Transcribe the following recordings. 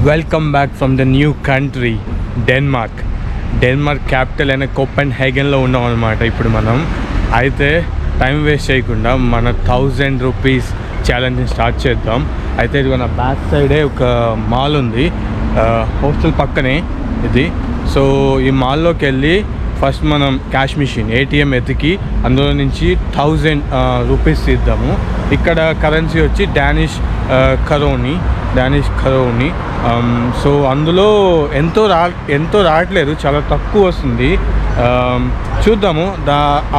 Welcome back from the new country Denmark capital అయిన కోపెన్హేగన్లో ఉన్నాం అనమాట ఇప్పుడు మనం. అయితే టైం వేస్ట్ చేయకుండా మన 1000 రూపీస్ ఛాలెంజ్ని స్టార్ట్ చేద్దాం. అయితే ఇది మన బ్యాక్ సైడే ఒక మాల్ ఉంది, హాస్టల్ పక్కనే ఇది. సో ఈ మాల్లోకి వెళ్ళి ఫస్ట్ మనం క్యాష్ మిషన్ ఏటీఎం ఎతికి అందులో నుంచి 1000 రూపీస్ తీద్దాము. ఇక్కడ కరెన్సీ వచ్చి డానిష్ కరోని. సో అందులో ఎంతో రావట్లేదు, చాలా తక్కువ వస్తుంది. చూద్దాము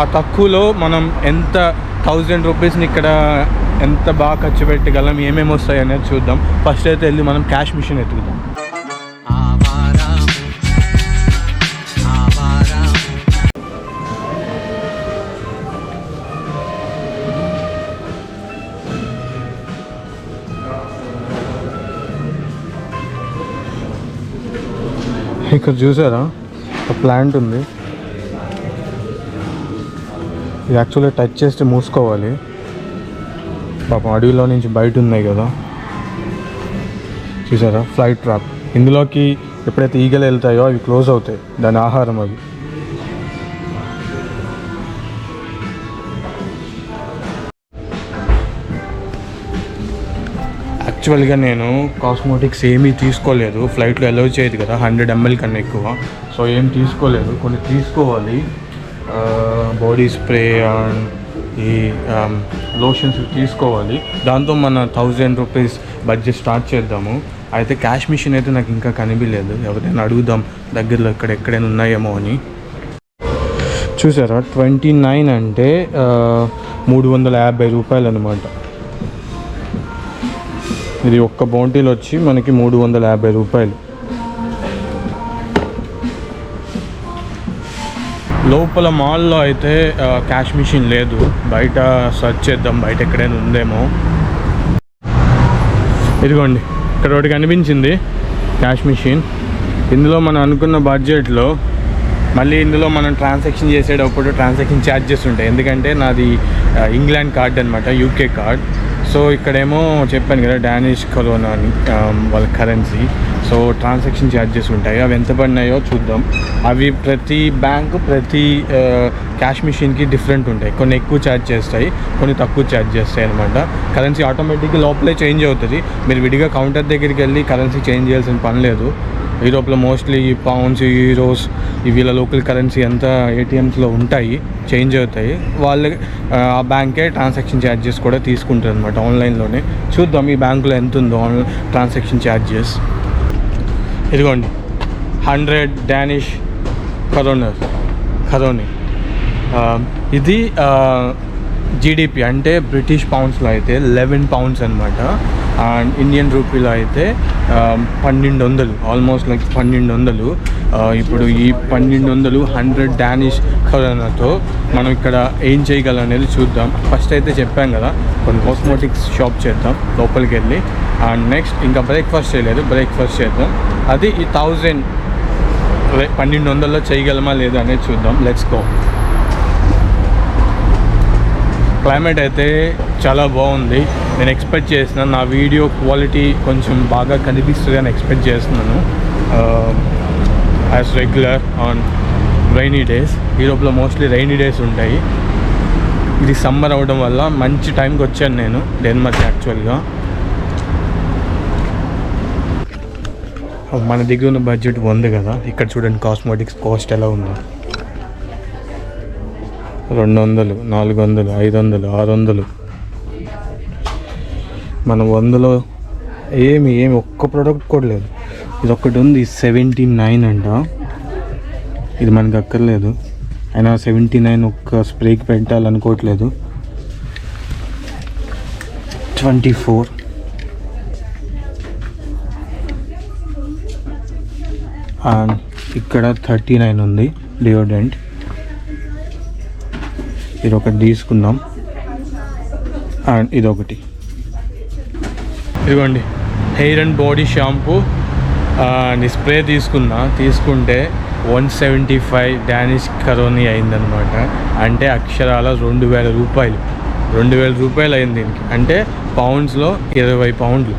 ఆ తక్కువలో మనం ఎంత 1000 రూపీస్ని ఇక్కడ ఎంత బాగా ఖర్చు పెట్టగలం, ఏమేమి వస్తాయి అనేది చూద్దాం. ఫస్ట్ అయితే వెళ్ళి మనం క్యాష్ మిషన్ ఎత్తుకుదాం. ఇక్కడ చూసారా ఒక ప్లాంట్ ఉంది, ఇది యాక్చువల్గా టచ్ చేస్తే మూసుకోవాలి. పాపం అడవిలో నుంచి బయట ఉన్నాయి కదా, చూసారా ఫ్లైట్ ట్రాప్. ఇందులోకి ఎప్పుడైతే ఈగలు వెళ్తాయో అవి క్లోజ్ అవుతాయి, దాని ఆహారం అవి. యాక్చువల్గా నేను కాస్మోటిక్స్ ఏమీ తీసుకోలేదు, ఫ్లైట్లో అలౌ చేయదు కదా 100 ml కన్నా ఎక్కువ. సో ఏం తీసుకోలేదు, కొన్ని తీసుకోవాలి. బాడీ స్ప్రే అండ్ ఈ లోషన్స్ తీసుకోవాలి. దాంతో మన 1000 రూపీస్ బడ్జెట్ స్టార్ట్ చేద్దాము. అయితే క్యాష్ మిషన్ అయితే నాకు ఇంకా కనిపించలేదు, ఎవరైనా అడుగుదాం దగ్గరలో ఎక్కడైనా ఉన్నాయేమో అని. చూసారా 29 అంటే 350 రూపాయలు అనమాట. ఇది ఒక్క బౌంటీలో వచ్చి మనకి 350 రూపాయలు. లోపల మాల్లో అయితే క్యాష్ మిషన్ లేదు, బయట సర్చ్ చేద్దాం బయట ఎక్కడైనా ఉందేమో. ఇదిగోండి ఇక్కడ ఒకటి కనిపించింది క్యాష్ మిషన్. ఇందులో మనం అనుకున్న బడ్జెట్లో మళ్ళీ ఇందులో మనం ట్రాన్సాక్షన్ చేసేటప్పుడు ట్రాన్సాక్షన్ ఛార్జెస్ ఉంటాయి, ఎందుకంటే నాది ఇంగ్లాండ్ కార్డ్ అనమాట, యూకే కార్డ్. సో ఇక్కడేమో చెప్పాను కదా డానిష్ కరోనా అని వాళ్ళ కరెన్సీ. సో ట్రాన్సాక్షన్ ఛార్జెస్ ఉంటాయి, అవి ఎంత పడినాయో చూద్దాం. అవి ప్రతి బ్యాంకు ప్రతి క్యాష్ మిషన్కి డిఫరెంట్ ఉంటాయి, కొన్ని ఎక్కువ ఛార్జ్ చేస్తాయి, కొన్ని తక్కువ ఛార్జ్ చేస్తాయి అనమాట. కరెన్సీ ఆటోమేటిక్గా లోపలే చేంజ్ అవుతుంది, మీరు విడిగా కౌంటర్ దగ్గరికి వెళ్ళి కరెన్సీ చేంజ్ చేయాల్సిన పని లేదు. యూరోప్లో మోస్ట్లీ పౌండ్స్, యూరోస్ వీళ్ళ లోకల్ కరెన్సీ అంతా ఏటీఎమ్స్లో ఉంటాయి, చేంజ్ అవుతాయి. వాళ్ళు ఆ బ్యాంకే ట్రాన్సాక్షన్ ఛార్జెస్ కూడా తీసుకుంటారు అనమాట ఆన్లైన్లోనే. చూద్దాం ఈ బ్యాంకులో ఎంత ఉందో ఆన్లైన్ ట్రాన్సాక్షన్ ఛార్జెస్. ఇదిగోండి 100 డానిష్ కరోని. ఇది జీడిపి అంటే బ్రిటిష్ పౌండ్స్లో అయితే 11 పౌండ్స్ అనమాట. అండ్ ఇండియన్ రూపీలో అయితే 1200, ఆల్మోస్ట్ లైక్ 1200. ఇప్పుడు ఈ 1200 100 డానిష్ కరోనాతో మనం ఇక్కడ ఏం చేయగలం అనేది చూద్దాం. ఫస్ట్ అయితే చెప్పాం కదా కొన్ని కాస్మోటిక్స్ షాప్ చేద్దాం లోపలికి వెళ్ళి. అండ్ నెక్స్ట్ ఇంకా బ్రేక్ఫాస్ట్ చేయలేదు, బ్రేక్ఫాస్ట్ చేద్దాం. అది ఈ 1200లో చేయగలమా లేదా అనేది చూద్దాం. Let's go. క్లైమేట్ అయితే చాలా బాగుంది, నేను ఎక్స్పెక్ట్ చేసిన నా వీడియో క్వాలిటీ కొంచెం బాగా కనిపిస్తుంది అని ఎక్స్పెక్ట్ చేస్తున్నాను. As regular on rainy days, యూరోప్లో మోస్ట్లీ రైనీ డేస్ ఉంటాయి. ఇది సమ్మర్ అవ్వడం వల్ల మంచి టైంకి వచ్చాను నేను డెన్మార్క్. యాక్చువల్గా మన దగ్గర ఉన్న బడ్జెట్ ఉంది కదా, ఇక్కడ చూడండి కాస్మోటిక్స్ కాస్ట్ ఎలా ఉందో. 200, 400, 500, 600. మన 100లో ఏమి ఒక్క ప్రోడక్ట్ కూడా లేదు. ఇది ఒక్కటి ఉంది 79 అంట, ఇది మనకు అక్కర్లేదు. అయినా 79 ఒక్క స్ప్రేకి పెట్టాలనుకోవట్లేదు. 24. అండ్ ఇక్కడ 39 ఉంది డియోడ్రెంట్. ఇది ఒకటి తీసుకుందాం. అండ్ ఇదొకటి. ఇదిగోండి hair and body shampoo and spray తీసుకుంటే 175 డానిష్ కరోనీ అయిందనమాట. అంటే అక్షరాల 2000 రూపాయలు. 2000 రూపాయలు అయింది దీనికి, అంటే పౌండ్స్లో 20 పౌండ్లు.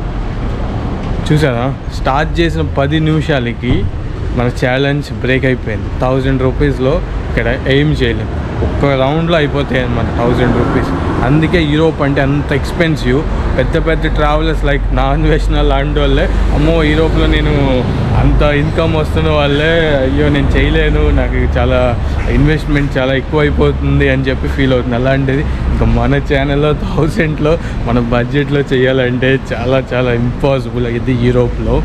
చూసారా, స్టార్ట్ చేసిన 10 నిమిషాలకి మన ఛాలెంజ్ బ్రేక్ అయిపోయింది. 1000 రూపీస్లో ఇక్కడ ఏం చేయలేము, ఒక్క రౌండ్లో అయిపోతాయి అన్నమాట 1000 రూపీస్. అందుకే యూరోప్ అంటే అంత ఎక్స్పెన్సివ్. పెద్ద పెద్ద ట్రావెలర్స్ లైక్ నాన్ వెస్ట్నల్ లాంటి వాళ్ళే, అమ్మో యూరోప్లో నేను అంత ఇన్కమ్ వస్తున్న వాళ్ళే, అయ్యో నేను చేయలేను, నాకు చాలా ఇన్వెస్ట్మెంట్ చాలా ఎక్కువ అయిపోతుంది అని చెప్పి ఫీల్ అవుతుంది. అలాంటిది ఇంకా మన ఛానల్లో 1000లో మన బడ్జెట్లో చేయాలంటే చాలా చాలా ఇంపాసిబుల్. ఇది యూరోప్లో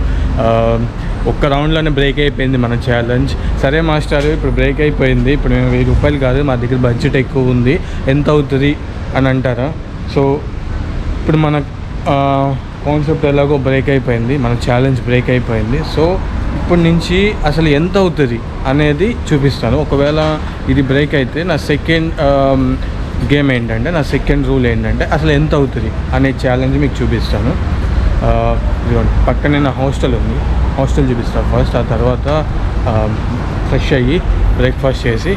ఒక్క రౌండ్లోనే బ్రేక్ అయిపోయింది మన ఛాలెంజ్. సరే మాస్టర్, ఇప్పుడు బ్రేక్ అయిపోయింది, ఇప్పుడు మేము 1000 రూపాయలు కాదు, మా దగ్గర బడ్జెట్ ఎక్కువ ఉంది, ఎంత అవుతుంది అని అంటారా? సో ఇప్పుడు మన కాన్సెప్ట్ ఎలాగో బ్రేక్ అయిపోయింది, మన ఛాలెంజ్ బ్రేక్ అయిపోయింది. సో ఇప్పటి నుంచి అసలు ఎంత అవుతుంది అనేది చూపిస్తాను. ఒకవేళ ఇది బ్రేక్ అయితే నా సెకండ్ గేమ్ ఏంటంటే, నా సెకండ్ రూల్ ఏంటంటే అసలు ఎంత అవుతుంది అనే ఛాలెంజ్ మీకు చూపిస్తాను. పక్కనే నా హాస్టల్ ఉంది, హాస్టల్ చూపిస్తాను ఫస్ట్. ఆ తర్వాత ఫ్రెష్ అయ్యి బ్రేక్ఫాస్ట్ చేసి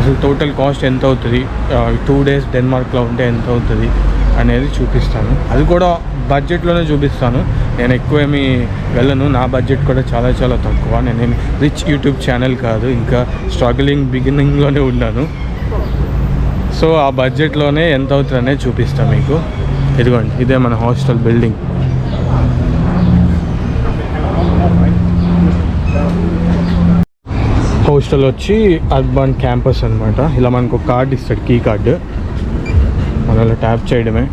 అసలు టోటల్ కాస్ట్ ఎంత అవుతుంది, 2 days డెన్మార్క్లో ఉంటే ఎంత అవుతుంది అనేది చూపిస్తాను. అది కూడా బడ్జెట్లోనే చూపిస్తాను. నేను ఎక్కువ ఏమీ వెళ్ళను, నా బడ్జెట్ కూడా చాలా చాలా తక్కువ. నేను రిచ్ యూట్యూబ్ ఛానల్ కాదు, ఇంకా బిగినింగ్లోనే ఉన్నాను. సో ఆ బడ్జెట్లోనే ఎంత అవుతుంది అనేది చూపిస్తాను మీకు. ఇదిగోండి, ఇదే మన హాస్టల్ బిల్డింగ్. హాస్టల్ వచ్చి అర్బన్ క్యాంపస్ అనమాట. ఇలా మనకు ఒక కార్డు ఇస్తాడు, కీ కార్డు, మనం అలా ట్యాప్ చేయడమే.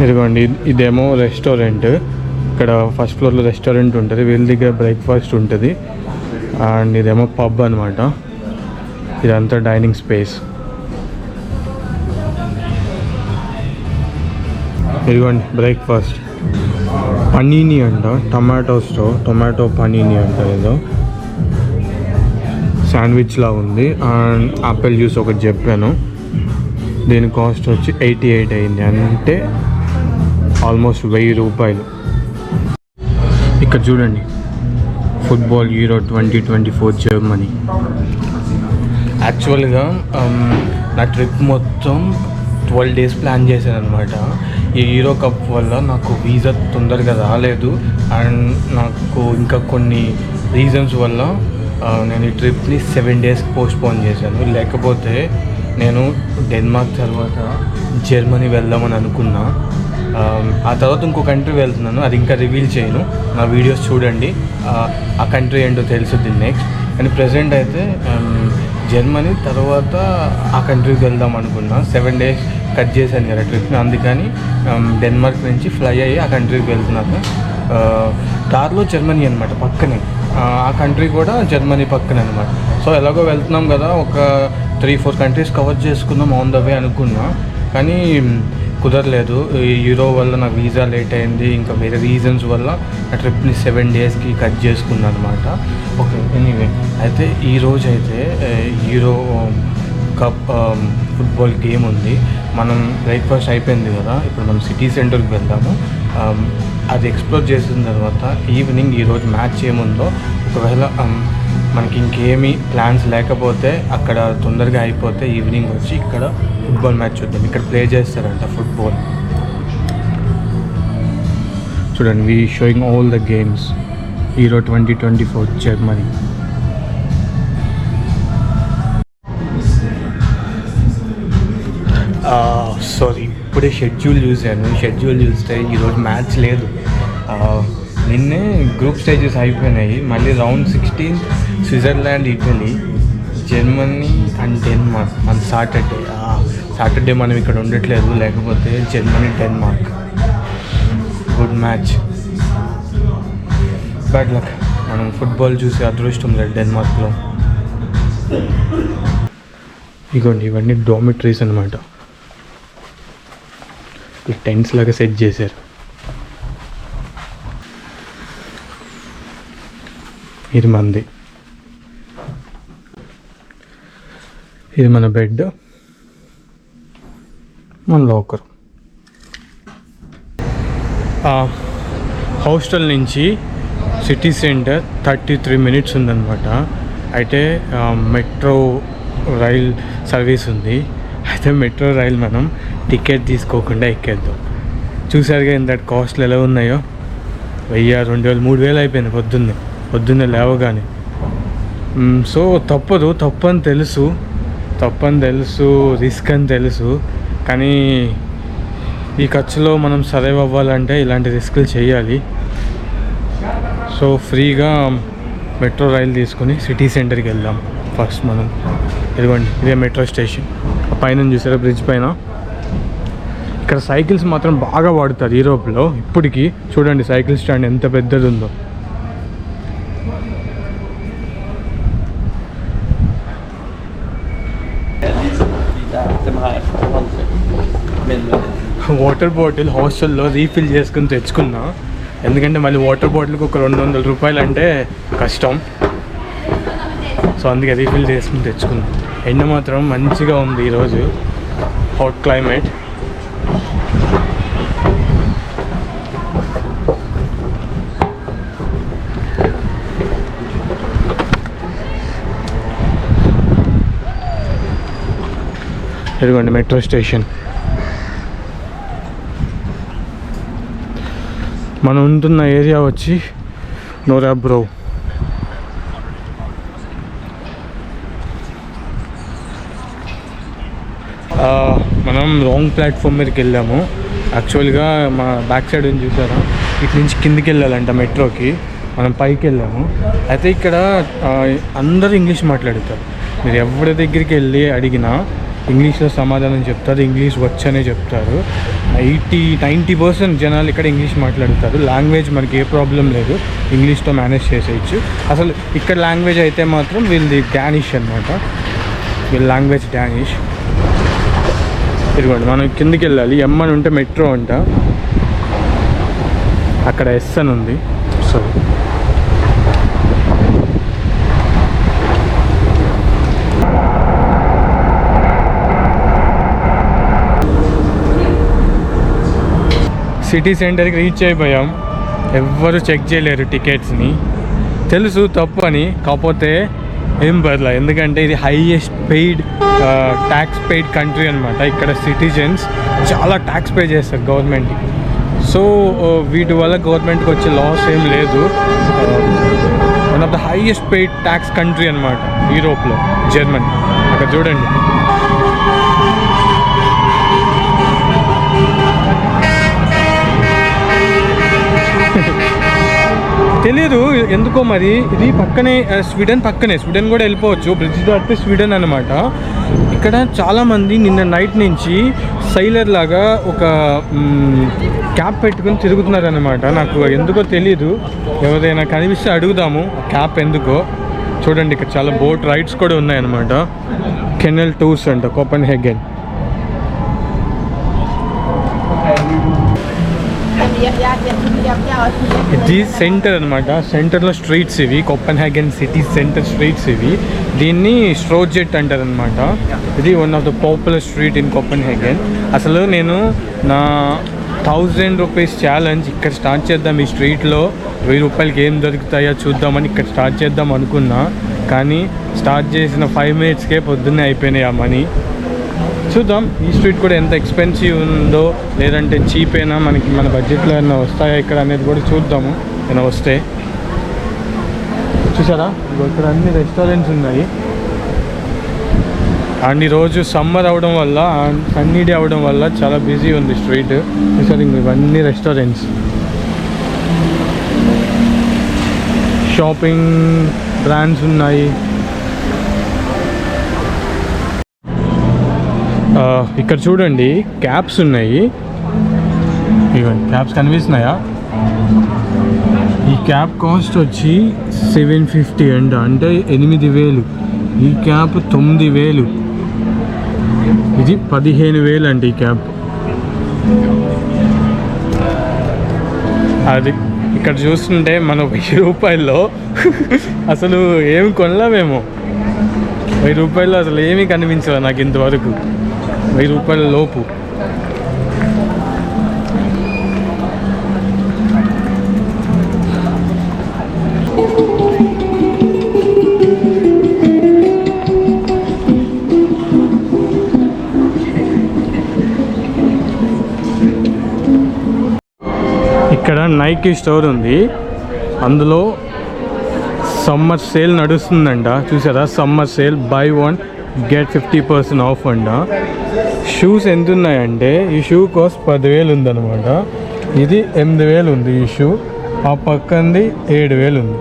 ఇదిగోండి, ఇదేమో రెస్టారెంట్. ఇక్కడ ఫస్ట్ ఫ్లోర్లో రెస్టారెంట్ ఉంటుంది, వీళ్ళ దగ్గర బ్రేక్ఫాస్ట్ ఉంటుంది. అండ్ ఇదేమో పబ్ అనమాట. ఇదంతా డైనింగ్ స్పేస్. ఇదిగోండి బ్రేక్ఫాస్ట్, పనీని అంట, టొమాటో పనీని అంట, ఏదో శాండ్విచ్లా ఉంది. అండ్ ఆపిల్ జ్యూస్ ఒకటి చెప్పాను, దీని కాస్ట్ వచ్చి 88 అయింది, అంటే ఆల్మోస్ట్ 1000 రూపాయలు. ఇక్కడ చూడండి, ఫుట్బాల్ యూరో 2024 జర్మనీ. యాక్చువల్గా నా ట్రిప్ మొత్తం 12 days ప్లాన్ చేశాను అనమాట. ఈ యూరో కప్ వల్ల నాకు వీసా తొందరగా రాలేదు, అండ్ నాకు ఇంకా కొన్ని రీజన్స్ వల్ల నేను ఈ ట్రిప్ని 7 days పోస్ట్పోన్ చేశాను. లేకపోతే నేను డెన్మార్క్ తర్వాత జర్మనీ వెళ్దామని అనుకున్నా. ఆ తర్వాత ఇంకో కంట్రీ వెళ్తున్నాను, అది ఇంకా రివీల్ చేయను, నా వీడియోస్ చూడండి, ఆ కంట్రీ ఏంటో తెలుసుద్ది నెక్స్ట్. కానీ ప్రజెంట్ అయితే జర్మనీ తర్వాత ఆ కంట్రీకి వెళ్దాం అనుకున్నా. 7 days కట్ చేశాను కదా ట్రిప్ని, అందుకని డెన్మార్క్ నుంచి ఫ్లై అయ్యి ఆ కంట్రీకి వెళ్తున్నాను. దారిలో జర్మనీ అనమాట పక్కనే, ఆ కంట్రీ కూడా జర్మనీ పక్కనే అనమాట. సో ఎలాగో వెళ్తున్నాం కదా, ఒక 3-4 కంట్రీస్ కవర్ చేసుకుందాం ఆన్ ద వే అనుకున్నా, కానీ కుదరలేదు. యూరో వల్ల నాకు వీసా లేట్ అయింది, ఇంకా వేరే రీజన్స్ వల్ల ఆ ట్రిప్ని 7 daysకి కట్ చేసుకున్నాను అనమాట. ఓకే, ఎనీవే అయితే ఈరోజు అయితే యూరో కప్ ఫుట్బాల్ గేమ్ ఉంది. మనం బ్రేక్ఫాస్ట్ అయిపోయింది కదా, ఇప్పుడు మనం సిటీ సెంటర్కి వెళ్దాము. అది ఎక్స్ప్లోర్ చేసిన తర్వాత ఈవినింగ్ ఈరోజు మ్యాచ్ ఏముందో, ఒకవేళ మనకి ఇంకేమీ ప్లాన్స్ లేకపోతే అక్కడ తొందరగా అయిపోతే ఈవినింగ్ వచ్చి ఇక్కడ ఫుట్బాల్ మ్యాచ్ చూద్దాం. ఇక్కడ ప్లే చేస్తారంట ఫుట్బాల్. చూడండి, we showing all the games. Euro 2024 Germany. Sorry, ఇప్పుడే షెడ్యూల్ చూస్తే ఈరోజు మ్యాచ్ లేదు. నిన్నే గ్రూప్ స్టేజెస్ అయిపోయినాయి, మళ్ళీ round 16 Switzerland, Italy, Germany and Denmark and Saturday మనం ఇక్కడ ఉండట్లేదు, లేకపోతే Germany Denmark. Good match, bad luck. మనం ఫుట్బాల్ చూసే అదృష్టం లేదు డెన్మార్క్లో. ఇగోండి, ఇవన్నీ డామిటరీస్ అనమాట, టెంట్స్ లాగా సెట్ చేశారు. ఇది మంది, ఇది మన బెడ్, మన లాకర్. హాస్టల్ నుంచి సిటీ సెంటర్ 33 minutes ఉందన్నమాట. అయితే మెట్రో రైల్ సర్వీస్ ఉంది. అయితే మెట్రో రైల్ మనం టికెట్ తీసుకోకుండా ఎక్కేద్దాం. చూసారుగా ఇంత కాస్ట్లు ఎలా ఉన్నాయో, 1000, 2000, 3000 అయిపోయింది పొద్దున్నే లేవగానే. సో తప్పని తెలుసు, రిస్క్ అని తెలుసు, కానీ ఈ ఖర్చులో మనం సర్వైవ్ అవ్వాలంటే ఇలాంటి రిస్కులు చేయాలి. సో ఫ్రీగా మెట్రో రైలు తీసుకుని సిటీ సెంటర్కి వెళ్దాం. ఫస్ట్ మనం ఇదిగోండి, ఇదే మెట్రో స్టేషన్. పైన చూసారా బ్రిడ్జ్ పైన. ఇక్కడ సైకిల్స్ మాత్రం బాగా వాడుతారు యూరోప్లో. ఇప్పటికీ చూడండి సైకిల్ స్టాండ్ ఎంత పెద్దది ఉందో. వాటర్ బాటిల్ హాస్టల్లో రీఫిల్ చేసుకుని తెచ్చుకున్నా, ఎందుకంటే మళ్ళీ వాటర్ బాటిల్కి ఒక 200 రూపాయలు అంటే కష్టం. సో అందుకే రీఫిల్ చేసుకుని తెచ్చుకున్నా. ఎండ మాత్రం మంచిగా ఉంది ఈరోజు, హాట్ క్లైమేట్. ఇదిగోండి మెట్రో స్టేషన్. మనం ఉంటున్న ఏరియా వచ్చి నోరాబ్రో. మనం రాంగ్ ప్లాట్ఫామ్ మీదకి వెళ్ళాము. యాక్చువల్గా మా బ్యాక్ సైడ్ అని చూసారా, ఇటు నుంచి కిందికి వెళ్ళాలంట మెట్రోకి. మనం పైకి వెళ్ళాము. అయితే ఇక్కడ అందరూ ఇంగ్లీష్ మాట్లాడతారు. మీరు ఎవరి దగ్గరికి వెళ్ళి అడిగినా ఇంగ్లీష్లో సమాధానం చెప్తారు, ఇంగ్లీష్ వచ్చనే చెప్తారు. 80-90% జనాలు ఇక్కడ ఇంగ్లీష్ మాట్లాడతారు. లాంగ్వేజ్ మనకి ఏ ప్రాబ్లం లేదు, ఇంగ్లీష్తో మేనేజ్ చేసేయచ్చు. అసలు ఇక్కడ లాంగ్వేజ్ అయితే మాత్రం వీళ్ళది డానిష్ అనమాట, వీళ్ళ లాంగ్వేజ్ డానిష్. ఇదిగోండి మనం కిందికి వెళ్ళాలి. ఎం అని ఉంటే మెట్రో అంట, అక్కడ ఎస్ అని ఉంది. సో సిటీ సెంటర్కి రీచ్ అయిపోయాం. ఎవ్వరు చెక్ చేయలేరు టికెట్స్ని. తెలుసు తప్పు అని, కాకపోతే ఏం పర్లేదు, ఎందుకంటే ఇది highest paid tax paid country అనమాట. ఇక్కడ సిటిజన్స్ చాలా ట్యాక్స్ పే చేస్తారు గవర్నమెంట్కి. సో వీటి వల్ల గవర్నమెంట్కి వచ్చే లాస్ ఏం లేదు. One of the highest paid tax country అనమాట యూరోప్లో, జర్మనీ. అక్కడ చూడండి. తెలీదు ఎందుకో మరి, ఇది పక్కనే స్వీడన్ కూడా వెళ్ళిపోవచ్చు. బ్రిడ్జ్ దాటితే స్వీడన్ అనమాట. ఇక్కడ చాలామంది నిన్న నైట్ నుంచి సైలర్ లాగా ఒక క్యాప్ పెట్టుకుని తిరుగుతున్నారు అనమాట. నాకు ఎందుకో తెలీదు, ఎవరైనా కనిపిస్తే అడుగుదాము క్యాప్ ఎందుకో. చూడండి ఇక్కడ చాలా బోట్ రైడ్స్ కూడా ఉన్నాయన్నమాట. కెనల్ టూర్స్ అంట, కోపెన్హేగన్. ఇది సెంటర్ అనమాట. సెంటర్లో స్ట్రీట్స్ ఇవి, కోపెన్హేగన్ సిటీ సెంటర్ స్ట్రీట్స్ ఇవి. దీన్ని స్ట్రోజెట్ అంటారు అనమాట. ఇది one of the popular street in Copenhagen. అసలు నేను నా 1000 రూపీస్ ఛాలెంజ్ ఇక్కడ స్టార్ట్ చేద్దాం. ఈ స్ట్రీట్లో 1000 రూపాయలకి ఏం దొరుకుతాయో చూద్దామని ఇక్కడ స్టార్ట్ చేద్దాం అనుకున్నా, కానీ స్టార్ట్ చేసిన 5 మినిట్స్కే పొద్దున్నే అయిపోయినాయి ఆ మనీ. చూద్దాం ఈ స్ట్రీట్ కూడా ఎంత ఎక్స్పెన్సివ్ ఉందో, లేదంటే చీప్ అయినా మనకి మన బడ్జెట్లో ఏమైనా వస్తాయా ఇక్కడ అనేది కూడా చూద్దాము ఏమైనా వస్తే. చూసారా ఇక్కడ అన్ని రెస్టారెంట్స్ ఉన్నాయి. అండ్ ఈరోజు సమ్మర్ అవడం వల్ల, సన్నీ డే అవడం వల్ల చాలా బిజీ ఉంది స్ట్రీట్. చూసారు ఇవన్నీ రెస్టారెంట్స్, షాపింగ్ బ్రాండ్స్ ఉన్నాయి. ఇక్కడ చూడండి క్యాప్స్ ఉన్నాయి. ఇవ్వండి క్యాప్స్ కనిపిస్తున్నాయా? ఈ క్యాప్ కాస్ట్ వచ్చి 750 అంట, అంటే 8000. ఈ క్యాప్ 9000. ఇది 15000 అండి ఈ క్యాప్. అది ఇక్కడ చూస్తుంటే మనం 1000 రూపాయల్లో అసలు ఏమి కొనలేమేమో. 1000 రూపాయలు అసలు ఏమీ కనిపించదు నాకు ఇంతవరకు, 1000 రూపాయల లోపు. నైకీ స్టోర్ ఉంది, అందులో సమ్మర్ సేల్ నడుస్తుందంట. చూసారా, summer sale, buy 1 get 50% off అంట. షూస్ ఎంత ఉన్నాయంటే ఈ షూ కాస్ట్ 10,000 ఉందన్నమాట. ఇది 8,000 ఉంది ఈ షూ, ఆ పక్కంది 7,000 ఉంది.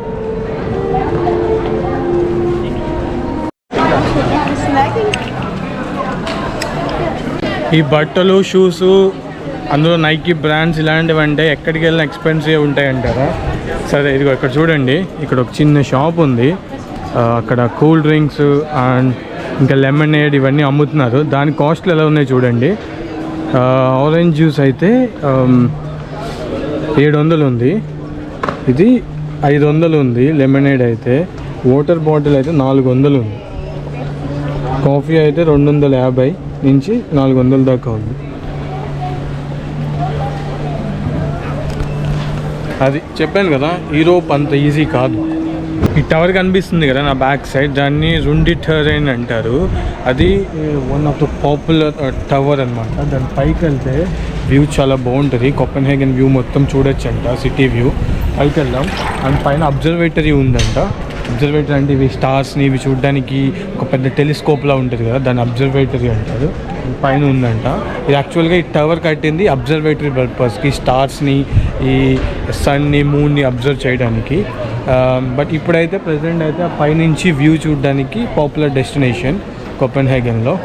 ఈ బట్టలు షూస్ అందులో నైకీ బ్రాండ్స్ ఇలాంటివి అంటే ఎక్కడికి వెళ్ళినా ఎక్స్పెన్సివ్ ఉంటాయి అంటారా. సరే ఇదిగో ఇక్కడ చూడండి, ఇక్కడ ఒక చిన్న షాప్ ఉంది, అక్కడ కూల్ డ్రింక్స్ అండ్ ఇంకా లెమనేడ్ ఇవన్నీ అమ్ముతున్నారు. దాని కాస్ట్లు ఎలా ఉన్నాయి చూడండి. ఆరెంజ్ జ్యూస్ అయితే 700 ఉంది, ఇది 500 ఉంది. లెమనేడ్ అయితే, వాటర్ బాటిల్ అయితే 400 ఉంది. కాఫీ అయితే 250 నుంచి 400 దాకా ఉంది. అది చెప్పాను కదా, యూరోప్ అంత ఈజీ కాదు. ఈ టవర్ కనిపిస్తుంది కదా నా బ్యాక్ సైడ్, దాన్ని రుండి టెరైన్ అంటారు. అది one of the popular tower అనమాట. దాని పైకి వెళ్తే వ్యూ చాలా బాగుంటుంది, కోపెన్హేగన్ వ్యూ మొత్తం చూడొచ్చంట, సిటీ వ్యూ. పైకి వెళ్దాం. అండ్ పైన అబ్జర్వేటరీ ఉందంట. అబ్జర్వేటరీ అంటే ఇవి స్టార్స్ని ఇవి చూడడానికి ఒక పెద్ద టెలిస్కోప్లా ఉంటుంది కదా, దాన్ని అబ్జర్వేటరీ అంటారు. పైన ఉందంట. ఇది యాక్చువల్గా ఈ టవర్ కట్టింది అబ్జర్వేటరీ పర్పస్కి, స్టార్స్ని, ఈ సన్ని, మూన్ని అబ్జర్వ్ చేయడానికి. బట్ ఇప్పుడైతే ప్రెజెంట్ అయితే ఆ పైనుంచి వ్యూ చూడడానికి పాపులర్ డెస్టినేషన్ కోపెన్హేగన్లో.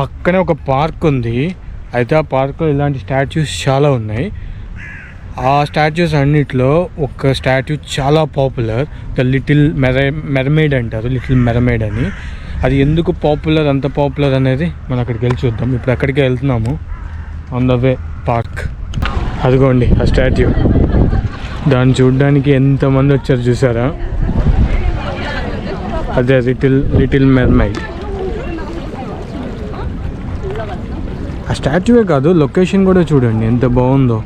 పక్కనే ఒక పార్క్ ఉంది. అయితే ఆ పార్క్లో ఇలాంటి స్టాచ్యూస్ చాలా ఉన్నాయి. ఆ స్టాచ్యూస్ అన్నిట్లో ఒక స్టాచ్యూ చాలా పాపులర్, ద లిటిల్ మెర్మైడ్ అంటారు, లిటిల్ మెర్మైడ్ అని. అది ఎందుకు పాపులర్, అంత పాపులర్ అనేది మనం అక్కడికి వెళ్ళి చూద్దాం. ఇప్పుడు అక్కడికే వెళ్తున్నాము, ఆన్ ద వే పార్క్. అదిగోండి ఆ స్టాచ్యూ, దాన్ని చూడడానికి ఎంతమంది వచ్చారు చూసారా. అదే లిటిల్ మెర్మైడ్. ఆ స్టాచ్యూవే కాదు, లొకేషన్ కూడా చూడండి ఎంత బాగుందో.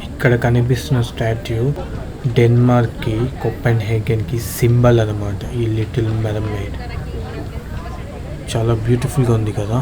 ఇక్కడ కనిపిస్తున్న స్టాట్యూ డెన్మార్క్కి, కోపెన్హేగన్కి సింబల్ అన్నమాట. ఈ లిటిల్ మెర్మైడ్ చాలా బ్యూటిఫుల్గా ఉంది కదా.